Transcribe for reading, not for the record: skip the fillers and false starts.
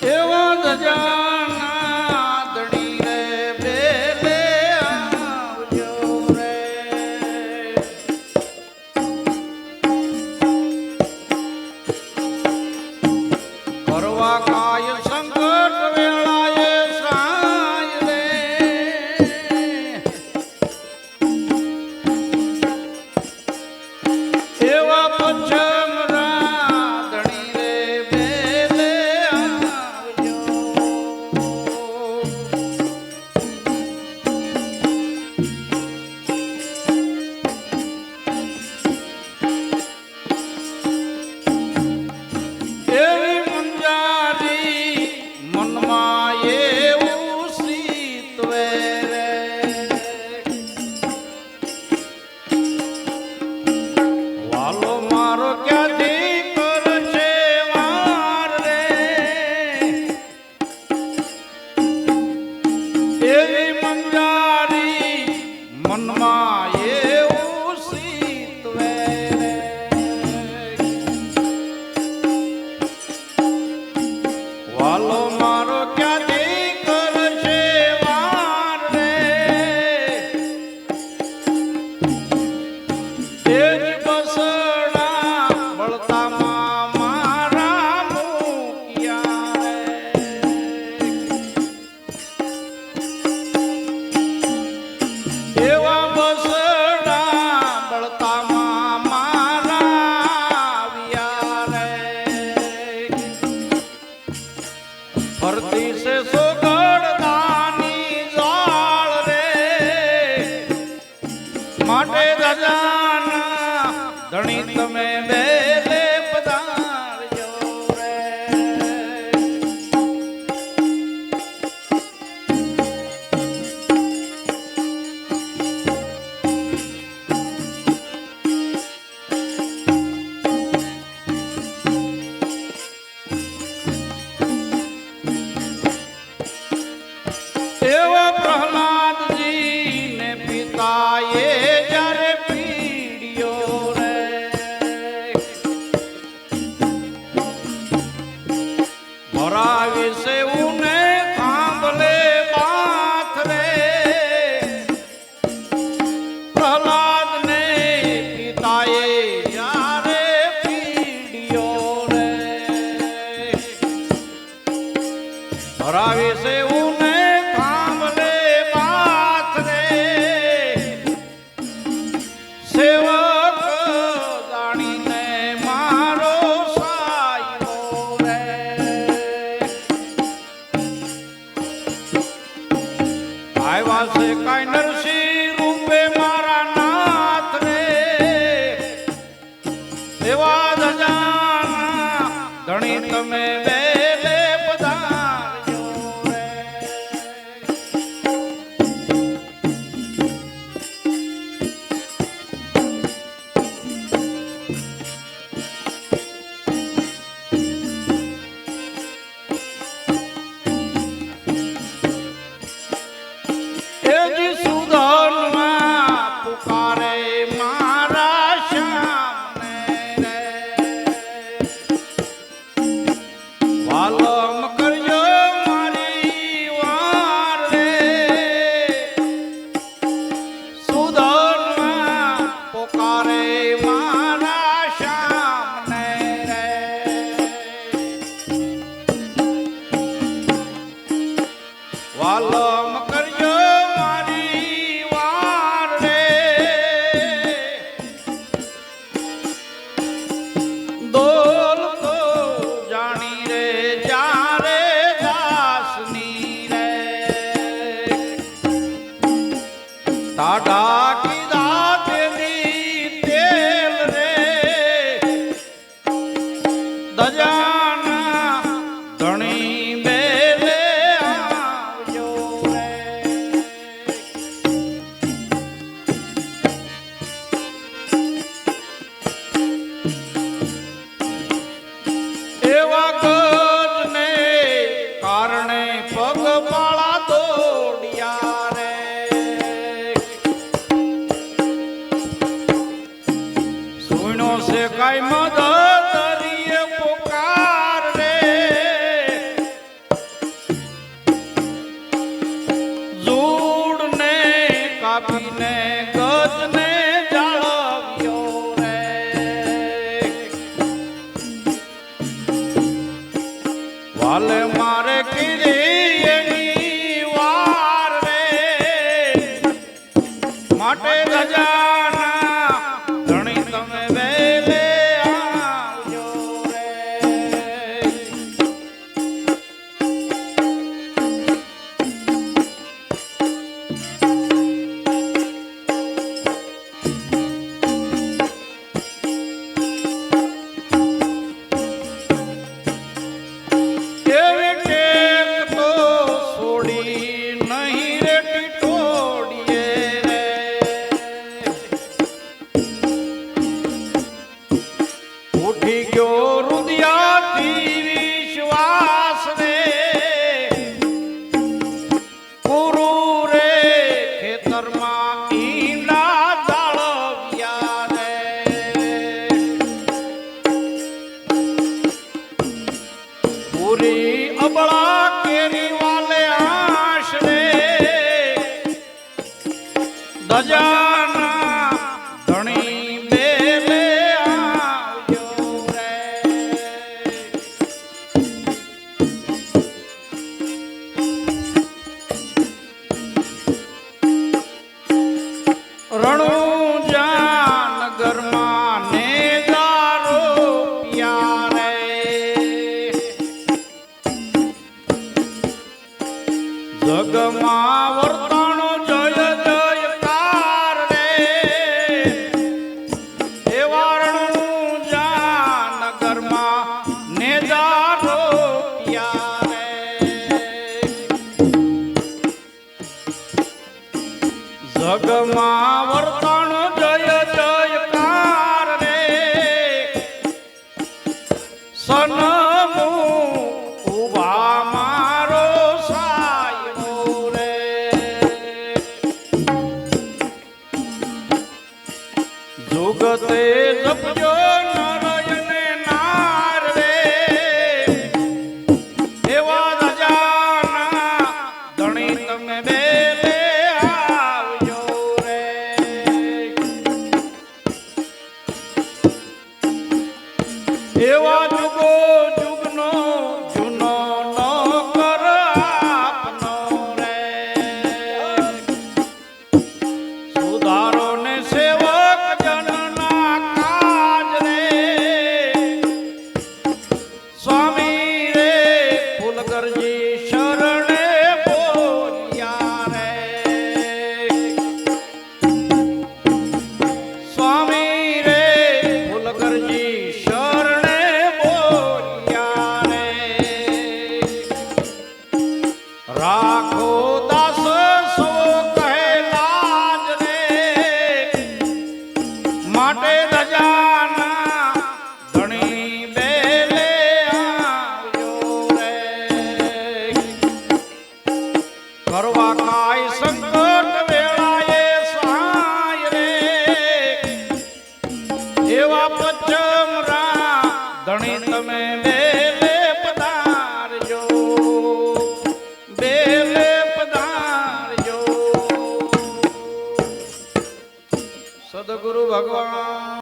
એવા ધજાના ધણી રે બેલે આવજો રે કરવા કાય સંકટ વેળાએ સાય રે એવા પછમ રાધણી રે બેલે આવજો એવી મુંજારી મનમાં એવું સીતવે રે વાલો મારો ક્યાંથી કરશે વાર રે એવી મુંજારી મનમાં એવું સીતવે રે વાલો મારો ક્યાંથી કરશે વાર રે તેજ બસડા બળતામાં મારા મૂક્યા રે એવા બસડા બળતામાં મારા આવ્યા રે ફરતી છે સોગડદાની જાળ રે માટે ધજાના ધણી તમે બેલે પધારજો રે એવા પ્રહલાદજી ને પિતાએ જ્યારે પીડ્યો રે ભરાવી છે ઉને થાંભલે બાથ રે પ્રહલાદ ને પિતાએ જ્યારે પીડ્યો રે ભરાવી છે ઉને થાંભલે બાથ રે સેવક જાણીને મારો સાયો રે આવ્યા છે કાંઈ નરસિંહ રૂપે મારા નાથ રે એવા ધજાના ધણી તમે બેલે પધારજો રે એજી સુધનમાં પુકારે મારા શ્યામને રે હાલે મારે કીધી એની વાર રે માટે ગજાના ધણી તમે વેલે આવજો રે. એવી ટેક તો છોડી નહીં રે ટીટોડીએ રે. ઉઠી ગયો રુદિયાથી વિશ્વાસ રે ગુરુ રે ખેતરમાં ઈંડા જાળવ્યા રે. પૂરી અબળા કેરી વાલે આશરે દજાના ધણી બેલે આવજો રે. રણુજા નગરમાં નેજારો પ્યારે જગમાં વર્તાણો જય જયકાર રે. એવા રણુજા નગરમાં નેજારો પ્યારે જગમાં વર્તાણો જય જયકાર રે. સન્મુખ ઉભા મારો સાયો રે. જુગતે જપજો નરયને નાર રે એવા રાજાના ધણી તમે બેલે આવજો રે. એવા જુગો જુગનો જૂનો નોકર આપનો રે. સુધારો ને સેવક જનના કાજ રે. સ્વામી રે ફૂલગરજી શરણે બોલ્યા રે. સ્વામી રે ફૂલગરજી શરણે બોલ્યા રે. રાખો દાસ સો કહેલાજ રે માટે રજાના ધણી બેલે આવજો રે. કરવા કાય સંકટ વેળાએ સહાય રે એવા પચમરા ધણી